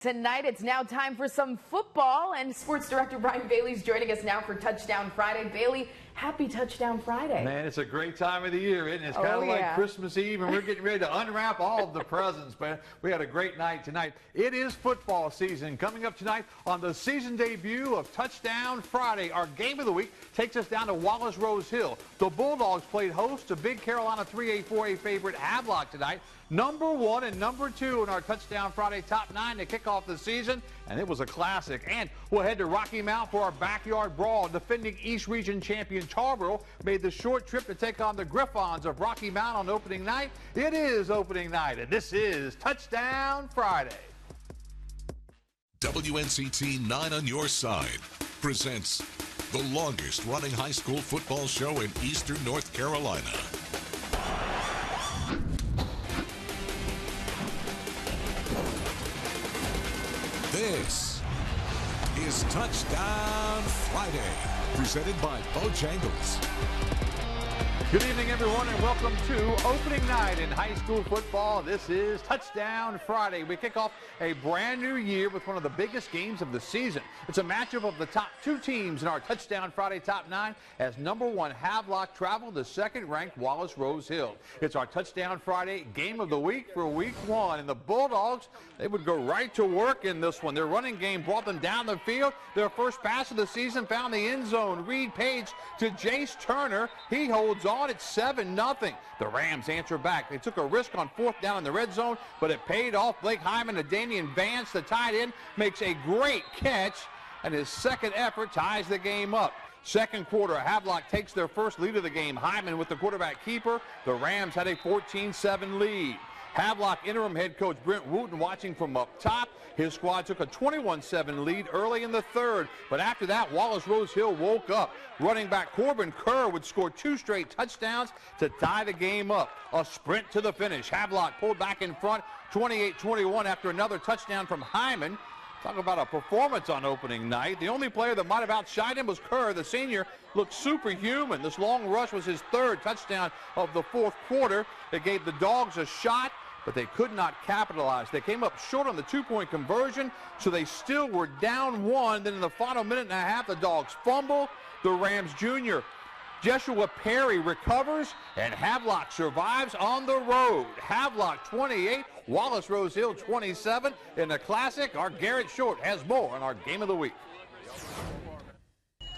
Tonight, it's now time for some football, and sports director Brian Bailey's joining us now for Touchdown Friday. Bailey, happy Touchdown Friday. Man, it's a great time of the year, isn't it? It's kind of like Christmas Eve, and we're getting ready to unwrap all of the presents, but we had a great night tonight. It is football season. Coming up tonight on the season debut of Touchdown Friday, our game of the week takes us down to Wallace Rose Hill. The Bulldogs played host to Big Carolina 3A, 4A favorite Havelock tonight. Number 1 and number 2 in our Touchdown Friday top 9 to kick off the season, and it was a classic. And we'll head to Rocky Mount for our backyard brawl. Defending East Region champion Tarboro made the short trip to take on the Griffons of Rocky Mount on opening night. It is opening night, and this is Touchdown Friday. WNCT 9 on Your Side presents the longest running high school football show in Eastern North Carolina. This is Touchdown Friday, presented by Bojangles. Good evening, everyone, and welcome to opening night in high school football. This is Touchdown Friday. We kick off a brand new year with one of the biggest games of the season. It's a matchup of the top 2 teams in our Touchdown Friday top 9 as number 1 Havelock travel to second-ranked Wallace Rose Hill. It's our Touchdown Friday game of the week for week 1, and the Bulldogs, they would go right to work in this one. Their running game brought them down the field. Their first pass of the season found the end zone. Reed Page to Jace Turner. He holds on. It's 7-0. The Rams answer back. They took a risk on 4th down in the red zone, but it paid off. Blake Hyman to Damian Vance, the tight end, makes a great catch, and his second effort ties the game up. Second quarter, Havelock takes their first lead of the game. Hyman with the quarterback keeper. The Rams had a 14-7 lead. Havelock interim head coach Brent Wooten watching from up top. His squad took a 21-7 lead early in the third, but after that, Wallace Rose Hill woke up. Running back Corbin Kerr would score 2 straight touchdowns to tie the game up. A sprint to the finish. Havelock pulled back in front, 28-21 after another touchdown from Hyman. Talk about a performance on opening night. The only player that might have outshined him was Kerr. The senior looked superhuman. This long rush was his 3rd touchdown of the 4th quarter. It gave the Dogs a shot, but they could not capitalize. They came up short on the 2-point conversion, so they still were down 1. Then in the final minute and a half, the Dogs fumble. The Rams junior Joshua Perry recovers, and Havelock survives on the road. Havelock 28, Wallace Rose Hill 27. In the classic, our Garrett Short has more on our game of the week.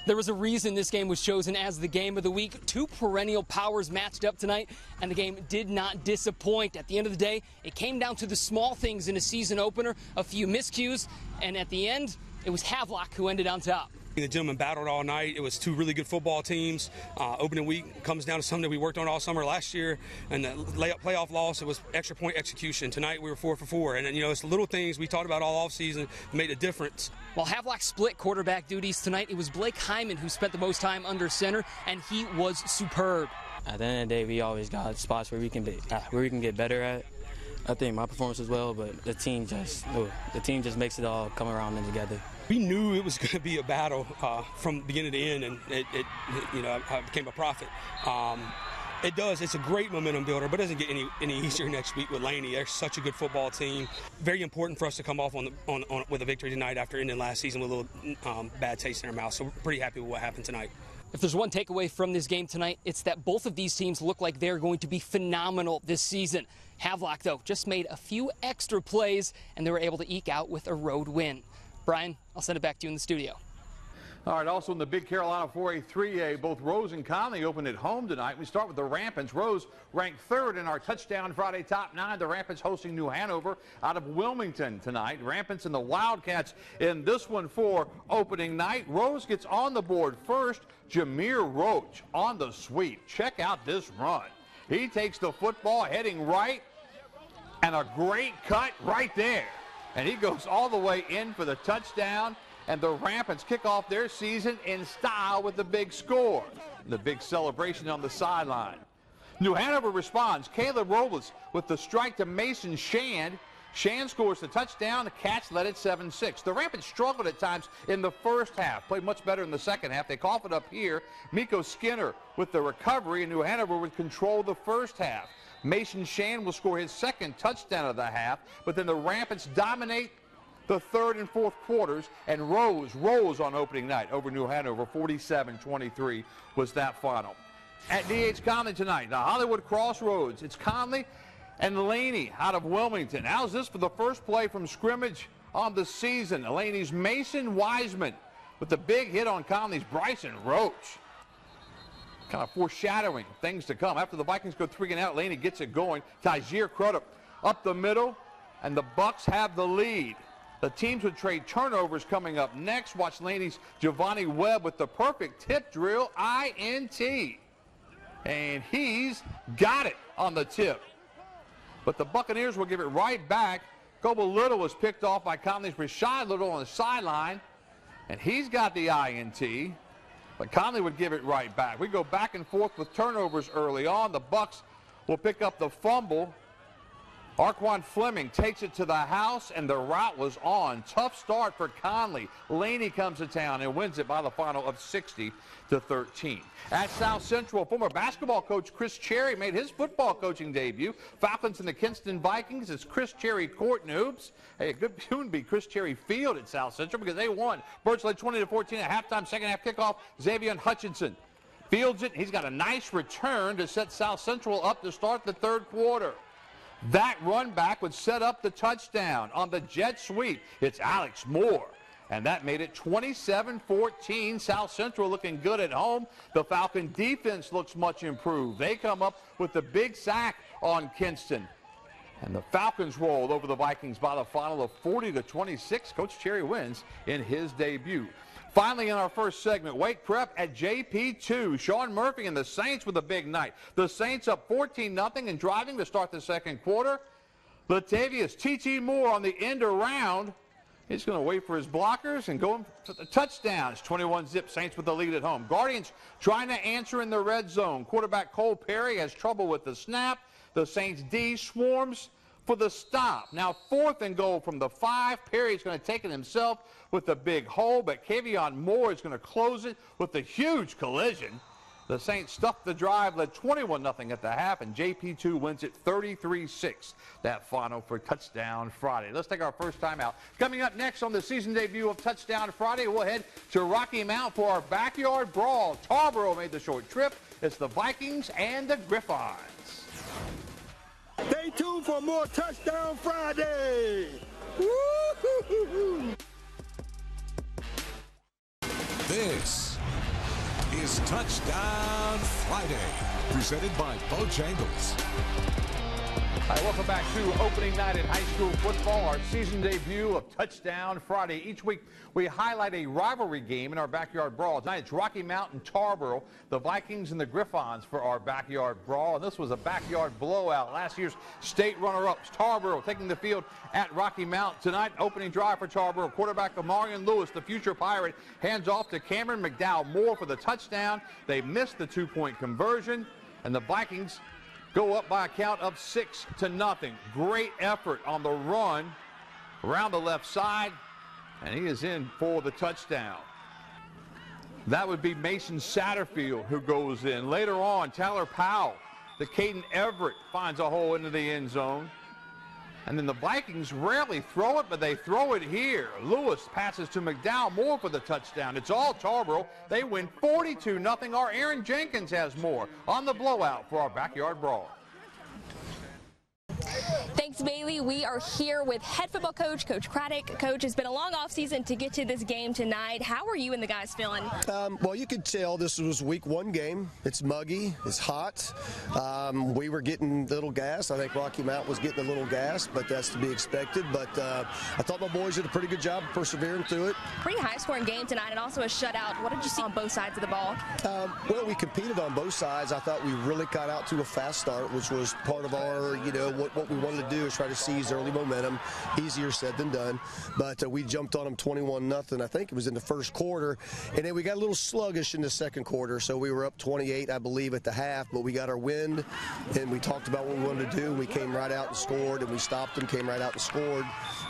There was a reason this game was chosen as the game of the week. 2 perennial powers matched up tonight, and the game did not disappoint. At the end of the day, it came down to the small things in a season opener, a few miscues, and at the end, it was Havelock who ended on top. The gentlemen battled all night. It was 2 really good football teams. Opening week comes down to something that we worked on all summer last year, and the playoff loss, it was extra point execution. Tonight we were 4 for 4, and it's the little things we talked about all offseason that made a difference. While Havelock split quarterback duties tonight, it was Blake Hyman who spent the most time under center, and he was superb. At the end of the day, we always got spots where we can get better at. I think my performance was well, but the team just makes it all come around and together. We knew it was going to be a battle from beginning to end, and I became a prophet. It's a great momentum builder, but it doesn't get any easier next week with Laney. They're such a good football team. Very important for us to come off with a victory tonight after ending last season with a little bad taste in our mouth. So we're pretty happy with what happened tonight. If there's one takeaway from this game tonight, it's that both of these teams look like they're going to be phenomenal this season. Havelock, though, just made a few extra plays, and they were able to eke out with a road win. Brian, I'll send it back to you in the studio. All right, also in the Big Carolina 4A, 3A, both Rose and Conley opened at home tonight. We start with the Rampants. Rose ranked 3rd in our Touchdown Friday top 9. The Rampants hosting New Hanover out of Wilmington tonight. Rampants and the Wildcats in this one for opening night. Rose gets on the board first. Jameer Roach on the sweep. Check out this run. He takes the football heading right, and a great cut right there. And he goes all the way in for the touchdown. And the Rampants kick off their season in style with the big score. The big celebration on the sideline. New Hanover responds. Caleb Robles with the strike to Mason Shand. Shand scores the touchdown. The Cats led it 7-6. The Rapids struggled at times in the first half. Played much better in the second half. They cough it up here. Miko Skinner with the recovery, and New Hanover would control the first half. Mason Shand will score his second touchdown of the half, but then the Rapids dominate the third and fourth quarters, and rolls on opening night over New Hanover. 47-23 was that final. At D.H. Conley tonight, the Hollywood Crossroads. It's Conley and Laney out of Wilmington. How's this for the first play from scrimmage on the season? Laney's Mason Wiseman with the big hit on Conley's Bryson Roach. Kind of foreshadowing things to come. After the Vikings go 3 and out, Laney gets it going. Tyjair Crudup up the middle, and the Bucks have the lead. The teams would trade turnovers coming up next. Watch Laney's Giovanni Webb with the perfect tip drill, INT. And he's got it on the tip. But the Buccaneers will give it right back. Coble Little was picked off by Conley's Rashad Little on the sideline, and he's got the INT. But Conley would give it right back. We go back and forth with turnovers early on. The Bucks will pick up the fumble. Arquan Fleming takes it to the house, and the route was on. Tough start for Conley. Laney comes to town and wins it by the final of 60-13. At South Central, former basketball coach Chris Cherry made his football coaching debut. Falcons and the Kinston Vikings. It's Chris Cherry Court Noobs. Hey, it could soon be Chris Cherry Field at South Central because they won. Birds led 20-14 at halftime. Second half kickoff, Xavier Hutchinson fields it. He's got a nice return to set South Central up to start the third quarter. That run back would set up the touchdown on the jet sweep. It's Alex Moore, and that made it 27-14. South Central looking good at home. The Falcon defense looks much improved. They come up with the big sack on Kinston, and the Falcons rolled over the Vikings by the final of 40-26. Coach Cherry wins in his debut. Finally, in our first segment, Wake Prep at JP2. Sean Murphy and the Saints with a big night. The Saints up 14-0 and driving to start the second quarter. Latavius T.T. Moore on the end around. He's going to wait for his blockers and go to the touchdowns. 21-zip Saints with the lead at home. Guardians trying to answer in the red zone. Quarterback Cole Perry has trouble with the snap. The Saints D swarms for the stop. Now 4th and goal from the 5. Perry's going to take it himself with the big hole, but Kavion Moore is going to close it with a huge collision. The Saints stuffed the drive, led 21-0 at the half, and JP2 wins it 33-6. That final for Touchdown Friday. Let's take our first time out. Coming up next on the season debut of Touchdown Friday, we'll head to Rocky Mount for our backyard brawl. Tarboro made the short trip. It's the Vikings and the Griffons. Stay tuned for more Touchdown Friday. Woo-hoo-hoo-hoo. This is Touchdown Friday, presented by Bojangles. Hi, welcome back to opening night in high school football, our season debut of Touchdown Friday. Each week we highlight a rivalry game in our backyard brawl. Tonight it's Rocky Mount and Tarboro, the Vikings and the Griffons for our backyard brawl. And this was a backyard blowout. Last year's state runner-ups, Tarboro taking the field at Rocky Mount tonight. Opening drive for Tarboro. Quarterback Amarian Lewis, the future Pirate, hands off to Cameron McDowell Moore for the touchdown. They missed the 2-point conversion, and the Vikings go up by a count of 6-0. Great effort on the run around the left side, and he is in for the touchdown. That would be Mason Satterfield who goes in. Later on, Tyler Powell, the Caden Everett finds a hole into the end zone. And then the Vikings rarely throw it, but they throw it here. Lewis passes to McDowell Moore for the touchdown. It's all Tarboro. They win 42-0. Our Aaron Jenkins has more on the blowout for our backyard brawl. Thanks, Bailey. We are here with head football coach, Coach Craddock. Coach, it's been a long offseason to get to this game tonight. How are you and the guys feeling? Well, you could tell this was week 1 game. It's muggy. It's hot. We were getting a little gas. I think Rocky Mount was getting a little gas, but that's to be expected. But I thought my boys did a pretty good job of persevering through it. Pretty high-scoring game tonight and also a shutout. What did you see on both sides of the ball? Well, we competed on both sides. I thought we really got out to a fast start, which was part of our, what we wanted to do is try to seize early momentum. Easier said than done. But we jumped on them 21-0. I think it was in the first quarter. And then we got a little sluggish in the second quarter. So we were up 28, I believe, at the half. But we got our wind, and we talked about what we wanted to do. We came right out and scored, and we stopped them, came right out and scored.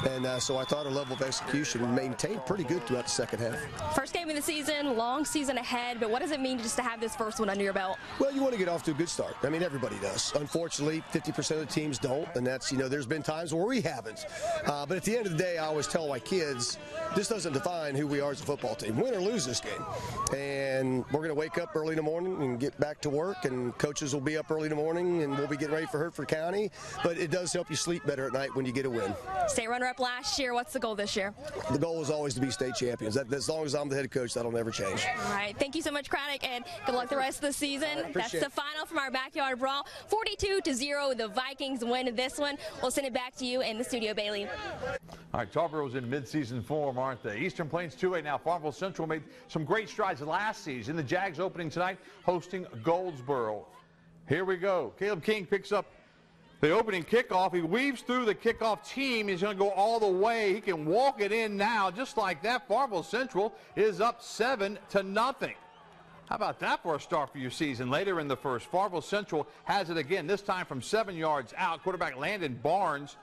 And so I thought our level of execution maintained pretty good throughout the second half. First game of the season, long season ahead. But what does it mean just to have this first one under your belt? Well, you want to get off to a good start. I mean, everybody does. Unfortunately, 50% of the teams don't. And that's, there's been times where we haven't. But at the end of the day, I always tell my kids, this doesn't define who we are as a football team. Win or lose this game. And we're going to wake up early in the morning and get back to work, and coaches will be up early in the morning, and we'll be getting ready for Hertford County. But it does help you sleep better at night when you get a win. State runner-up last year. What's the goal this year? The goal is always to be state champions. As long as I'm the head coach, that'll never change. All right. Thank you so much, Craddock, and good luck the rest of the season. That's the final from our backyard brawl. 42-0. The Vikings win this one. We'll send it back to you in the studio, Bailey. All right, Tarborough's in mid-season form, aren't they? Eastern Plains 2A now. Farmville Central made some great strides last season. The Jags opening tonight, hosting Goldsboro. Here we go. Caleb King picks up the opening kickoff. He weaves through the kickoff team. He's going to go all the way. He can walk it in now, just like that. Farmville Central is up 7-0. How about that for a start for your season? Later in the first, Farmville Central has it again, this time from 7 yards out. Quarterback Landon Barnes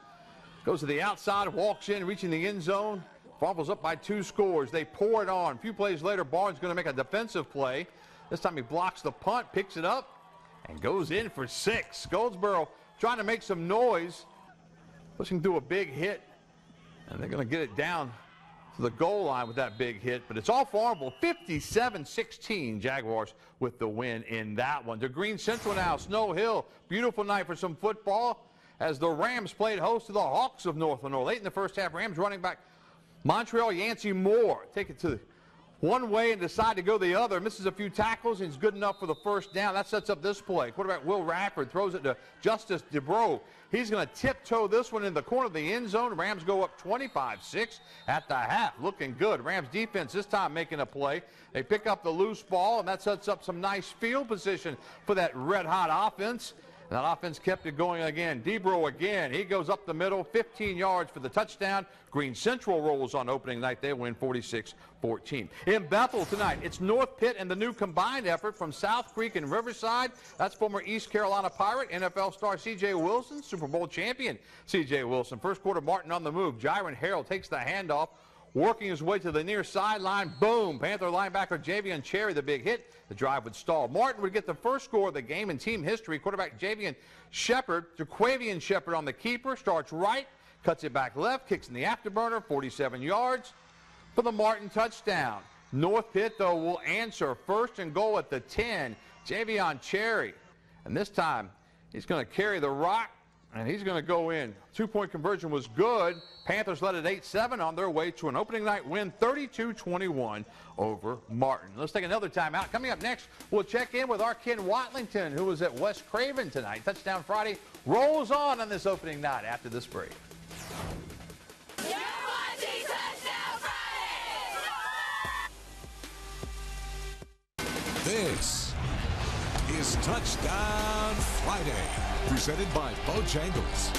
goes to the outside, walks in, reaching the end zone. Farmville's up by 2 scores. They pour it on. A few plays later, Barnes going to make a defensive play. This time he blocks the punt, picks it up, and goes in for 6. Goldsboro trying to make some noise, pushing through a big hit, and they're going to get it down to the goal line with that big hit. But it's all Farmville, 57-16. Jaguars with the win in that one. To Green Central now, Snow Hill. Beautiful night for some football as the Rams played host to the Hawks of North Lenore. Late in the first half, Rams running back Montreal Yancey Moore take it to one way and decide to go the other. Misses a few tackles and is good enough for the first down. That sets up this play. Quarterback Will Radford throws it to Justice DeBro. He's going to tiptoe this one in the corner of the end zone. Rams go up 25-6 at the half. Looking good. Rams defense this time making a play. They pick up the loose ball, and that sets up some nice field position for that red-hot offense. And that offense kept it going again. DeBro again. He goes up the middle, 15 yards for the touchdown. Green Central rolls on opening night. They win 46-14. In Bethel tonight, it's North Pitt and the new combined effort from South Creek and Riverside. That's former East Carolina Pirate, NFL star C.J. Wilson, Super Bowl champion C.J. Wilson. First quarter, Martin on the move. Jiron Harrell takes the handoff, working his way to the near sideline. Boom. Panther linebacker Javion Cherry, the big hit. The drive would stall. Martin would get the first score of the game in team history. Quarterback Javion Shepard, Jaquavian Shepard on the keeper, starts right, cuts it back left, kicks in the afterburner, 47 yards for the Martin touchdown. North Pitt, though, will answer first and goal at the 10. Javion Cherry. And this time, he's going to carry the rock, and he's going to go in. 2-point conversion was good. Panthers led at 8-7 on their way to an opening night win, 32-21 over Martin. Let's take another timeout. Coming up next, we'll check in with our Ken Watlington, who was at West Craven tonight. Touchdown Friday rolls on this opening night after this break. You're watching Touchdown Friday! This is Touchdown Friday, presented by Bojangles.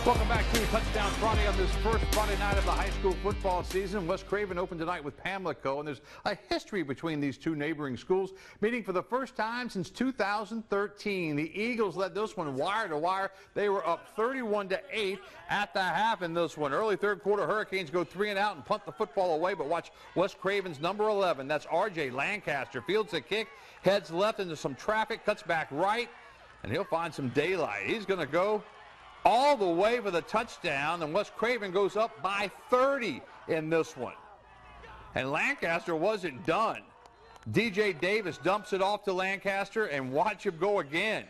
Welcome back to Touchdown Friday on this first Friday night of the high school football season. West Craven opened tonight with Pamlico, and there's a history between these two neighboring schools, meeting for the first time since 2013. The Eagles led this one wire to wire. They were up 31-8 at the half in this one. Early third quarter, Hurricanes go 3 and out and punt the football away, but watch West Craven's number 11. That's R.J. Lancaster. Fields the kick, heads left into some traffic, cuts back right, and he'll find some daylight. He's going to go all the way for the touchdown, and West Craven goes up by 30 in this one. And Lancaster wasn't done. DJ Davis dumps it off to Lancaster, and watch him go again.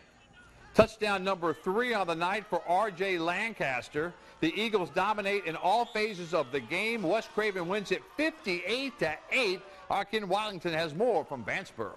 Touchdown number 3 on the night for R.J. Lancaster. The Eagles dominate in all phases of the game. West Craven wins it 58-8. Our Ken Watlington has more from Vanceboro.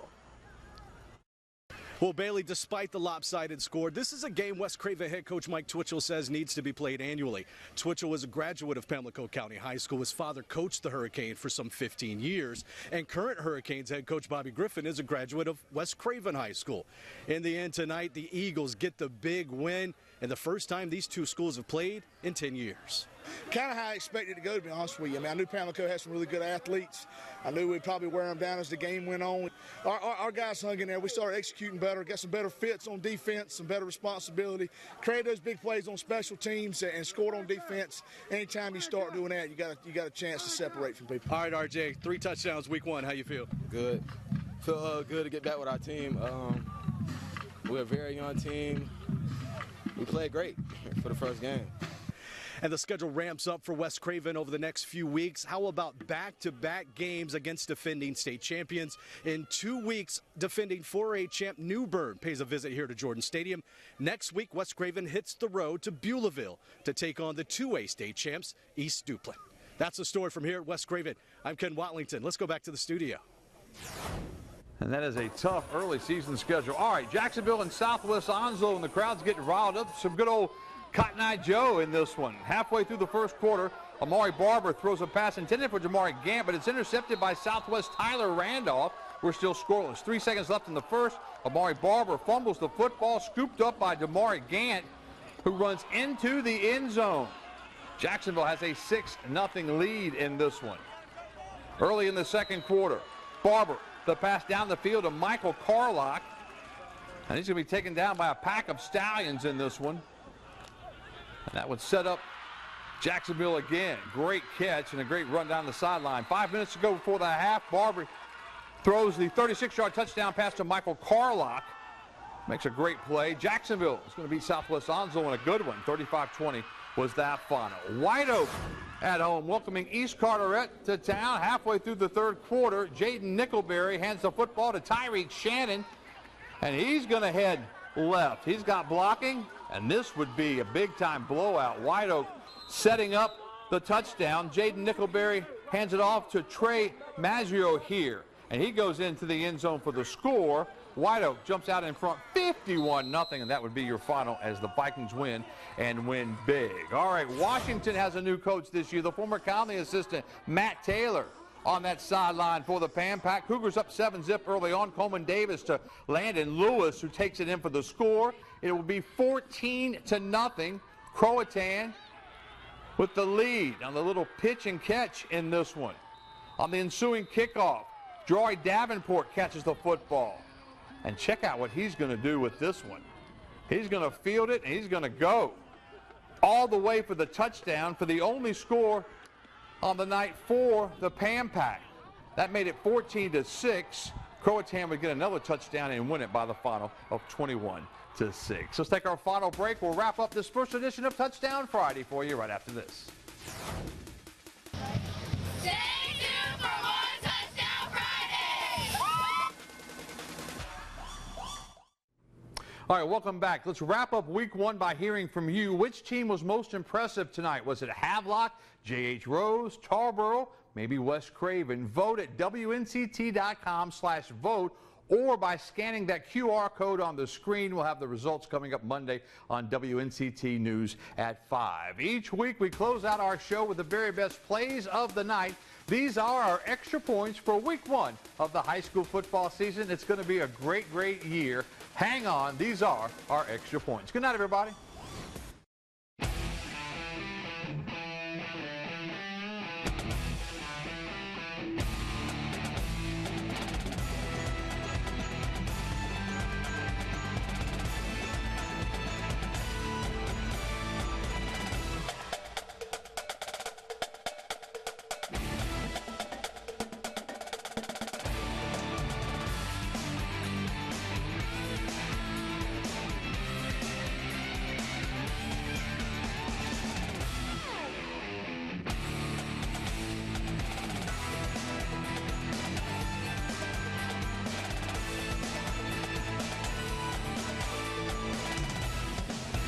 Well, Bailey, despite the lopsided score, this is a game West Craven head coach Mike Twitchell says needs to be played annually. Twitchell was a graduate of Pamlico County High School. His father coached the Hurricane for some 15 years. And current Hurricanes head coach Bobby Griffin is a graduate of West Craven High School. In the end tonight, the Eagles get the big win, and the first time these two schools have played in 10 years. Kind of how I expected it to go, to be honest with you. I mean, I knew Pamlico had some really good athletes. I knew we'd probably wear them down as the game went on. Our guys hung in there. We started executing better, got some better fits on defense, some better responsibility, created those big plays on special teams, and scored on defense. Anytime you start doing that, you got a chance to separate from people. All right, RJ, 3 touchdowns week 1. How you feel? Good. Feel good to get back with our team. We're a very young team. we played great for the first game. And the schedule ramps up for West Craven over the next few weeks. How about back-to-back games against defending state champions? In 2 weeks, defending 4A champ New Bern pays a visit here to Jordan Stadium. Next week, West Craven hits the road to Beulahville to take on the 2A state champs, East Duplin. That's the story from here at West Craven. I'm Ken Watlington. Let's go back to the studio. And that is a tough early season schedule. All right, Jacksonville and Southwest Onslow, and the crowd's getting riled up. Some good old Cotton Eye Joe in this one. Halfway through the first quarter, Amari Barber throws a pass intended for Jamari Gant, but it's intercepted by Southwest Tyler Randolph. We're still scoreless. 3 seconds left in the first. Amari Barber fumbles the football, scooped up by Jamari Gant, who runs into the end zone. Jacksonville has a 6-0 lead in this one. Early in the second quarter, Barber, the pass down the field to Michael Carlock, and he's going to be taken down by a pack of Stallions in this one. And that would set up Jacksonville again. Great catch and a great run down the sideline. 5 minutes to go before the half. Barber throws the 36-yard touchdown pass to Michael Carlock. Makes a great play. Jacksonville is going to beat Southwest Onslow in a good one. 35-20 was that final. White Oak at home welcoming East Carteret to town. Halfway through the third quarter, Jaden Nickelberry hands the football to Tyreek Shannon, and he's going to head left. He's got blocking, and this would be a big-time blowout. White Oak setting up the touchdown. Jaden Nickelberry hands it off to Trey Maggio here, and he goes into the end zone for the score. White Oak jumps out in front 51-0, and that would be your final as the Vikings win and win big. All right, Washington has a new coach this year, the former Conley assistant, Matt Taylor, on that sideline for the Pan Pack. Cougars up 7-zip early on. Coleman Davis to Landon Lewis, who takes it in for the score. It will be 14-0. Croatan with the lead on the little pitch and catch in this one. On the ensuing kickoff, Joy Davenport catches the football. And check out what he's going to do with this one. He's going to field it, and he's going to go all the way for the touchdown for the only score on the night for the Pan Pack. That made it 14-6. Croatan would get another touchdown and win it by the final of 21-6. Let's take our final break. We'll wrap up this first edition of Touchdown Friday for you right after this. Stay tuned for more Touchdown Friday! All right, welcome back. Let's wrap up week one by hearing from you. Which team was most impressive tonight? Was it Havelock, J.H. Rose, Tarboro, maybe West Craven? Vote at WNCT.com/vote or by scanning that QR code on the screen. We'll have the results coming up Monday on WNCT News at 5. Each week we close out our show with the very best plays of the night. These are our extra points for week one of the high school football season. It's going to be a great, great year. Hang on. These are our extra points. Good night, everybody.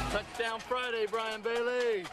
Touchdown Friday, Brian Bailey.